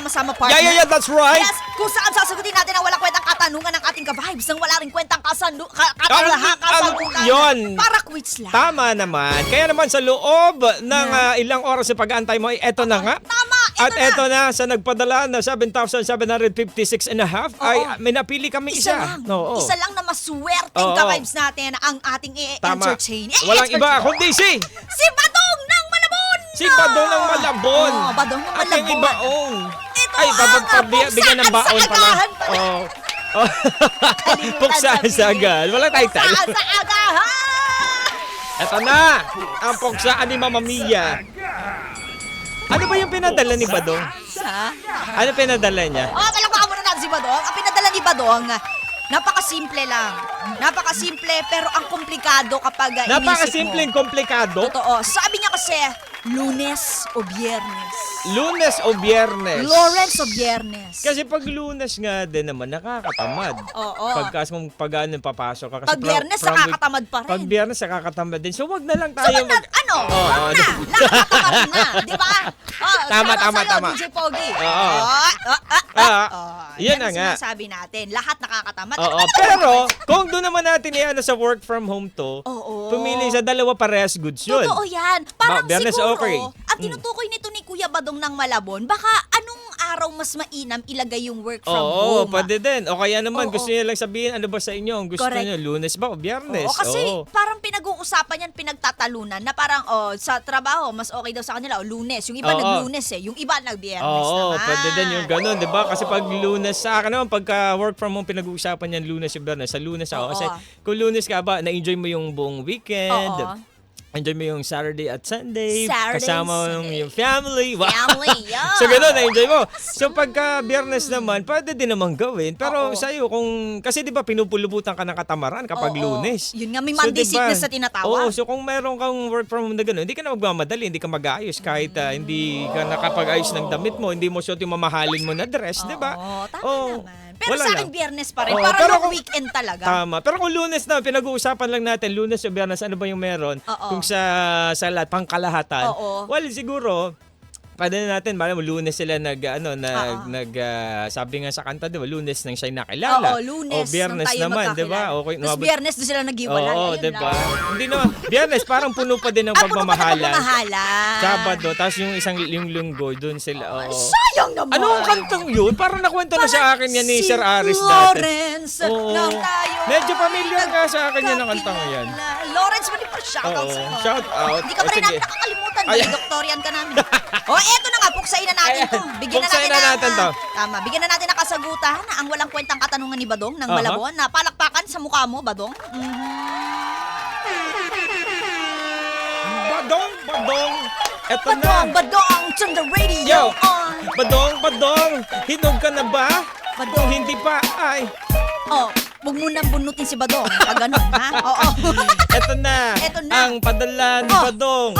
sama-sama partner. Yeah, that's right. Yes, kung saan sasagutin natin ang walang kwentang katanungan ng ating ka-vibes nang wala rin kwentang kasagutan. Yun. Para quiz lang. Tama naman. Kaya naman sa loob ng ilang oras na pag-aantay mo, eto na nga. Tama, At eto na, sa nagpadala na 7,756 and a half, ay may napili kami Isa isa. lang. Oo. Isa lang na maswerteng Oo. ka-vibes natin ang ating Tama. i-entertain. Walang iba, kundi si Badong ng Malabon! Badong ng Malabon. Oh, Badong ng Ating Malabon. ibaong. Ito Ay, ang bigyan ng baon pala. Oh. Puksaan sa agad. Walang title. Puksaan sa agahan! Eto na, ang puksaan ni Mama Mia. Ano ba yung pinadala ni Badong? Ano pinadala niya? Palakpakan muna natin si Badong. Ang pinadala ni Badong, napakasimple lang. Napakasimple pero ang komplikado kapag inisip mo. Napakasimpleng komplikado. Totoo. Sabi niya kasi, Lunes o Biyernes. Lunes o Biyernes? Lawrence o Biyernes. Kasi pag Lunes nga din naman, nakakatamad. Oo. Pagkas mong pag-ano papasok ka. Kasi Pag Biyernes, nakakatamad pa rin. Pag Biyernes, nakakatamad din. So, wag na lang So, tayo wag na. Lahat na. Di ba? Tama. DJ Pogi. Yan na nga. Sinasabi natin. Lahat nakakatamad. Oo, pero kung doon naman natin sa work from home to, Oo. pumili sa dalawa parehas goods yun. Totoo yan. Parang Biyernes, siguro, okay. ang tinutukoy nito ni Kuya Badong ng Malabon, baka anong araw mas mainam ilagay yung work from Oo, home? pwede din. O kaya naman, Oo. gusto niya lang sabihin, ano ba sa inyo? Ang gusto Correct. niyo, Lunes ba o Biyernes? Oo, kasi Oo. parang pinag-uusapan yan, pinagtatalunan na parang sa trabaho, mas okay daw sa kanila, Lunes. Yung iba Oo. nag-Lunes yung iba nag-Biyernes Oo, naman. pwede din yung ganun, di ba? Kasi pag Lunes, sa akin naman, pagka work from home, pinag-uusapan yan Lunes o Biyernes. Sa Lunes ako. Oo. Kasi kung Lunes ka ba, na-enjoy mo yung buong weekend. Oo. Enjoy mo yung Saturday at Sunday. Saturday, Kasama Sunday. yung family. Wow. Family, yeah. So ganun, na-enjoy mo. So pagka Biyernes naman, pwede din naman gawin. Pero Oo. sa'yo, kasi di ba pinupulubutan ka ng katamaran kapag Oo. Lunes. Yun nga, may Monday sickness na tinatawag. Oo, so kung meron kang work from home na gano'n, hindi ka na magmamadali, hindi ka mag-aayos kahit hindi ka nakapag-ayos ng damit mo, hindi mo suot yung mamahalin mo na dress, di ba? Oo, tama Oo. naman. Pero Wala sa akin, lang. Biyernes pa rin. Oo, Parang pero long kung- weekend talaga. Tama. Pero kung Lunes na, pinag-uusapan lang natin, Lunes o Biyernes, ano ba yung meron? Oo. Kung sa lahat, pangkalahatan. Oo. Well, siguro, pwede na natin, malam mo, Lunes sila sabi nga sa kanta, di ba, Lunes nang siya'y nakilala. Oo, Lunes. O Biyernes nang tayo naman, di ba? magkakilala. Okay, Tapos Biyernes doon sila nag-iwalay. Oo, Ayun di ba? lang. Hindi naman. Biyernes, parang puno pa din ng pagmamahalan. Pagmamahalan. Sabado, tapos yung linggo, doon sila. Oo. Sayang naman. Anong kantang yun? Parang nakwento na sa akin yan ni Sir Aris dati. Lawrence Oo. lang tayo. Medyo familiar nga sa akin yan ang kantang yan. Lawrence, mali pa shoutouts. Oo, shout out. Hindi ka pa rin Sige. namin nakakalimutan. Ay. Doktorian ka namin. Eto na nga, puksain na natin to. Bigyan Puksain na natin to. Tama, bigyan na natin ng kasagutan ang walang kwentang katanungan ni Badong ng Malabon na palakpakan sa mukha mo, Badong. Badong. Eto na. Badong, turn the radio Yo. on. Badong. Hinog ka na ba? Badong. Kung hindi pa, ay. Huwag mo nang bunutin si Badong. Pag ganun, ha? Oo. Eto na. Eto na. Ang padala ni Badong.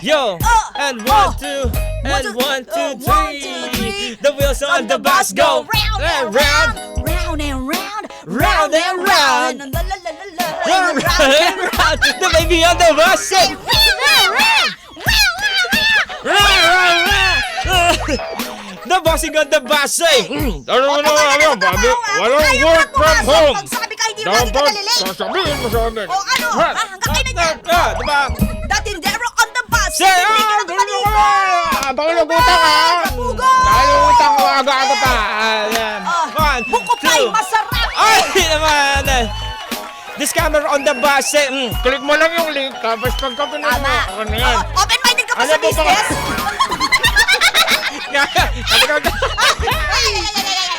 Yo, and Oh. 1, 2, and 1, 2, 1, 2, 3. 3. The wheels on the bus go round and round. round and round, Round and round. La, la, la, la, la, Round and round. The baby on the bus say, the bossing on the bus say, walang work from home. Sabi ka, hindi mo natin kadalili. Sasabihin mo sa amin. O ano? Hanggang kayo na dyan. Diba? Datindero on the bus. Say, Pangulugutang ka! Pangulugutang ko aga-aga pa! Buko pa'y masarap. Ay, naman! This camera on the bus, say, click mo lang yung link, tapos pagka pinag Tama. ako na yan. Open-minded ka pa Ano sa po ba? business.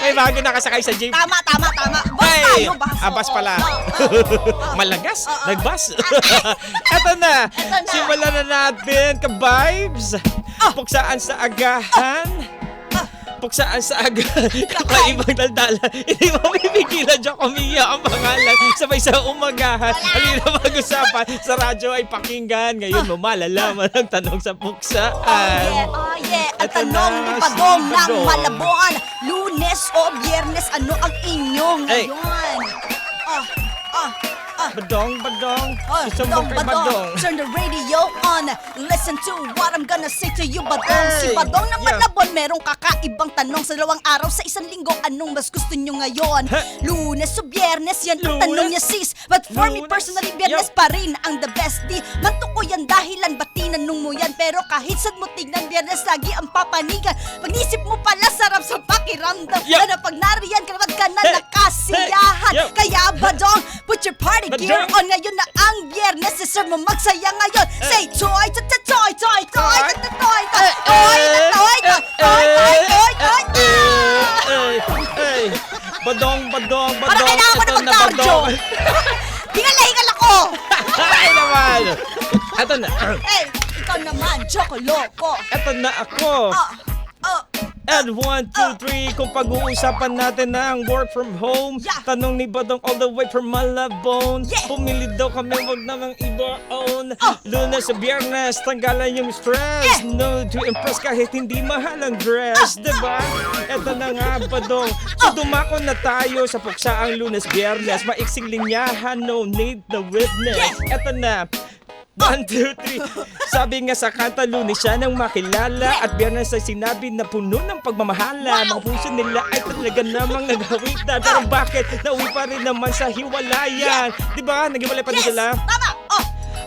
May bago nakasakay sa jeep. Tama. Bus Ay! tayo, bus. Bus pala. Malagas? Oo. Nag-bus? Eto na! Eto na. Simulan na natin, ka-vibes! Puksaan sa agahan! Puksaan sa agahan! Kakaibang daldala! Hindi mo pipigilan dyan kumiya ang pangalan sabay sa umagahan. Halina mag-usapan sa radyo ay pakinggan. Ngayon mo malalaman ang tanong sa puksaan. Oh yeah. Ang Eto tanong na, ni si Badong ng Badong. Malabon. Lunes o Biyernes, ano ang inyong Hey. ngayon? Badong, badong. Gusto mo Badong, kay badong. Turn the radio on. Listen to what I'm gonna say to you, Badong. Si Hey! Badong na Yeah. malabon, merong kakaibang tanong sa 2 araw sa 1 linggo. Anong mas gusto nyo ngayon? Lunes o Biyernes, yan ang Lunes? tanong niya, sis. But for me Lunes? personally, Biyernes Yup. pa rin ang the best. Di man to ko yan dahilan, ba't tinanong mo yan? Pero kahit saan mo tignan, Biyernes lagi ang papanigan. Pag-isip mo pala, sarap sa pakiramdam. Yup. Na pag nariyan, kalabat ka na Hey! nakasiyahan. Hey! Yup. Kaya Badong, put your party gear Badong. on. Ngayon na ang Biyernes, deserve mo magsaya ngayon. Say toy, toy, toy, toy, toy, toy, toy, toy, toy, toy, toy, toy, toy, Hey! Badong, badong, badong. Parang kailangan ko na Ito mag-cardio. badong. Hingal ako. Ay naman! Ito na. Eh, ikaw naman, Chocoloko. Ito na ako. And 1, 2, 3, kung pag-uusapan natin na ang work from home, Yeah. tanong ni Badong all the way from Malabon. Yeah. Pumili daw kami, wag namang iba-own. Lunes sa Biyernes, tanggalan yung stress. Yeah. No to impress kahit hindi mahal ang dress, diba? Eto na nga, Badong. So dumako na tayo sa puksaang Lunes, Biyernes. Maiksing linyahan, no need the witness. Eto na. 1, 2, 3. Sabi nga sa kanta, Lunes siya nang makilala. At Biyernes ay sinabi na puno ng pagmamahala. Mga puso nila ay talaga namang naghawig na. Pero bakit nauwi pa rin naman sa hiwalayan? Diba? Naghiwalay pa rin Yes, sila? tama.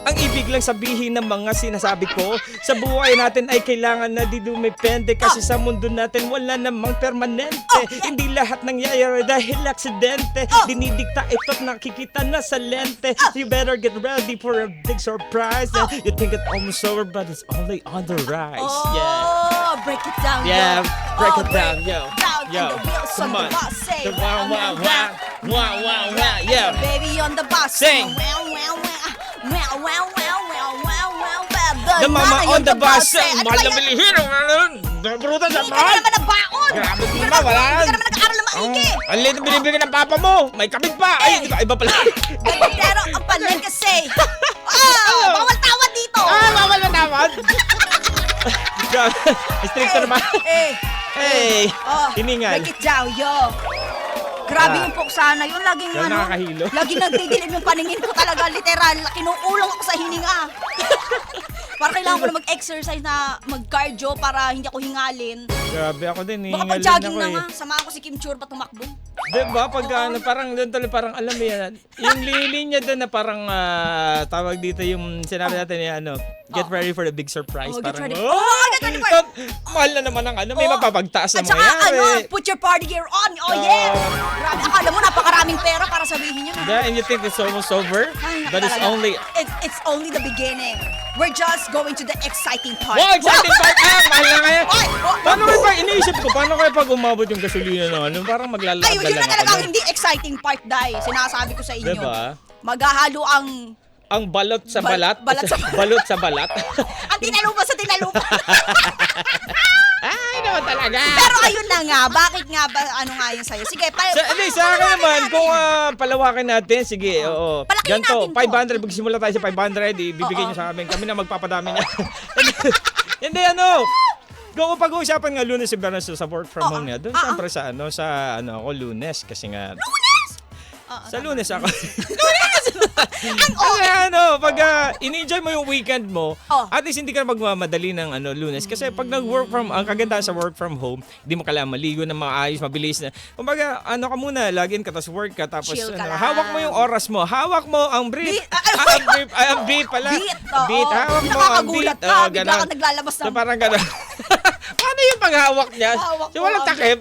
Ang ibig lang sabihin ng mga sinasabi ko, sa buhay natin ay kailangan na di dumepende. Kasi sa mundo natin wala namang permanente. Hindi lahat nangyayari dahil aksidente. Dinidikta ito't nakikita na sa lente. You better get ready for a big surprise. And you think it's almost over but it's only on the rise. Yeah. Oh, break it down, Yeah, yo. break Oh, it down, yo. Down, Yo, and the wheels on come the on. bus say, The wow, wow, wow. Wow, wow, wow, yeah. Baby on the bus Sing. wow, wow, wow. Wow, wow, wow, wow, wow, wow, wow. The mama nanay on the bus. say, ano Mahal ba na yan? bilihin. Brutal sa Hindi ka mahal. naman nagbaon. Grabe, Hindi di ka ba? naman- Wala. Hindi ka naman nag-aaral na maigi. Ang liit na binibigyan ng papa mo. May kabit pa. Ay, iba pala. Pero ang palit kasi, bawal tawad dito. Bawal na tawad. Stricto naman. Hey, hiningal. Break it down, yo. Grabe yung puksa na yun. Laging Yung nakakahilo. laging nagdidilim yung paningin ko talaga. Literal, kinuulang ako sa hininga. Para kailangan ko na mag-exercise na mag-cardio para hindi ako hingalin. Grabe ako din. Baka hihingal pag-jogging din ako na nga, eh. samahan ko si Kim Chur pa tumakbo. Diba? Pag ano, parang doon tuloy, parang alam mo yan. Yung linya doon na parang tawag dito yung sinabi natin yung ano, get ready for the big surprise. Oh, get Parang, ready. Oh, get ready for- mahal na naman ang ano, may Oh. mapapagtaas na At saka mangyayari. put your party gear on. Oh, yeah. Grabe, akala mo napakaraming pera para sabihin yun. Yeah, and you think it's almost over? Ay, But it's talaga. only... It's only the beginning. We're just going to the exciting part. Wow, exciting part! Mahal na kaya! Oy, oh, Paano kaya pag iniisip ko, paano kaya pag umabot yung gasolina na ano, parang maglalakad Ay, na yun lang na talaga ako. ang hindi exciting part, Dai. Sinasabi ko sa inyo. Diba? Maghahalo ang Ang balot sa balat? Balat sa Balot sa balat? ang tinalupa sa tinalupa. Ay, naman talaga! Pero ayun na nga, bakit nga ba, ano nga yun sa'yo? Sige, Hindi, sa akin naman, kung palawakin natin, sige, oo. Palakihin Ganito, natin to. 500, magsimula tayo sa 500, ibibigay Oo. nyo sa amin. Kami na magpapadami niya. Hindi, ano, kung pag-uusapan nga Lunes si Biyernes sa work from home nga, doon siyempre sa ako Lunes, kasi nga, sa Lunes ako. Kasi pag in-enjoy mo yung weekend mo, at least hindi ka magmamadali ng Lunes. Kasi pag nag-work from, ang kagandahan sa work from home, hindi mo kailangan maligo na maayos, mabilis na. Kumbaga, ka muna, login ka, tapos work ka, tapos Chill ka lang. hawak mo yung oras mo, hawak mo ang brief. Ang beat pala. Beat, oo. Beat, hawak mo ang Nakakagulat beat. ka, Oo, bigla ganon. ka naglalabas ng... So parang gano'n. Paano yung paghawak niya? Hawak So mo walang ang- takip.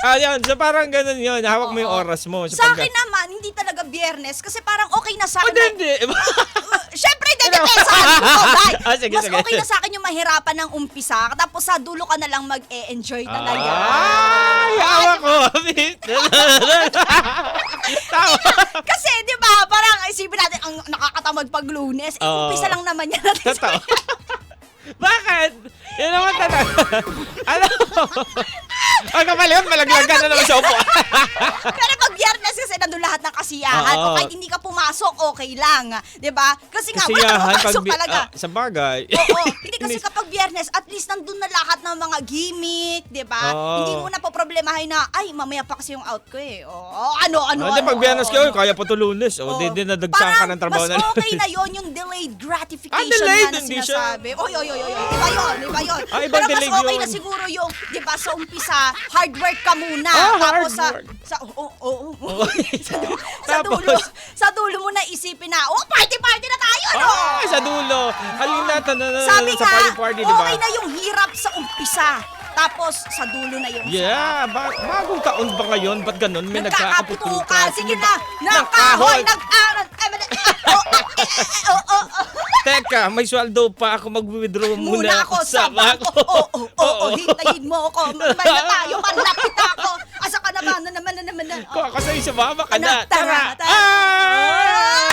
Ayun, so parang gano'n yun. Hawak mo yung oras mo. So, Sa pagka- akin naman, hindi talaga Biyernes kasi parang okay na sa akin. Hindi. Siyempre, depende sa akin. Dai. Sige, Mas sige. okay na sa akin yung mahirapan ng umpisa. Tapos sa dulo ka na lang mag-e-enjoy talaga. Ay, hawak ko. Tama. Kasi, di ba, parang isipin natin, ang nakakatamad pag Lunes. Oo. Umpisa lang naman yan natin. Totoo. Bakit? Yun naman talaga. Alam mo, ang kapal yun, malaglagan na naman sa upo. Pero pag Biyernes kasi nandun lahat ng kasiyahan. Oo. O kahit hindi ka pumasok, okay lang. 'Di ba? Kasi nga, wala Kasiyahan papasok talaga. sa bagay. Oo, hindi kasi kapag Biyernes, at least nandun na lahat ng mga gimmick, 'di ba? Oo. Hindi mo na poproblemahin na, ay, mamaya pa kasi yung out ko eh. Oo, ano. Hindi, pag Biyernes kayo, kaya pa to Lunes. O, Oo. di nadagsakan ka ng trabaho mas na okay na yon yung delayed gratification delayed, na hindi siya. sinasabi. Oy. Iba yun. Ah, ibang Pero mas delayed okay yun. na siguro yung, di ba, sa umpisa, hard work ka muna. hard Tapos work. Tapos? sa dulo mo na isipin na, party na tayo, no? Ah, sa dulo. Halina, Sabi sa nga, party, di ba? okay na yung hirap sa umpisa. Tapos, sa dulo na yung Yeah, bagong taon ba ngayon? Ba't ganun? May nagkakaputukan. Sige na, Ng nakahoy, kahoy. Teka, may sweldo pa ako. Mag-withdraw muna ako sa bangko. Oo, hintayin mo ako. Mamay na tayo, malapit ako. Asa ka naman, na naman. Kung ako sa'yo, sumama ka na. Tara. Ah!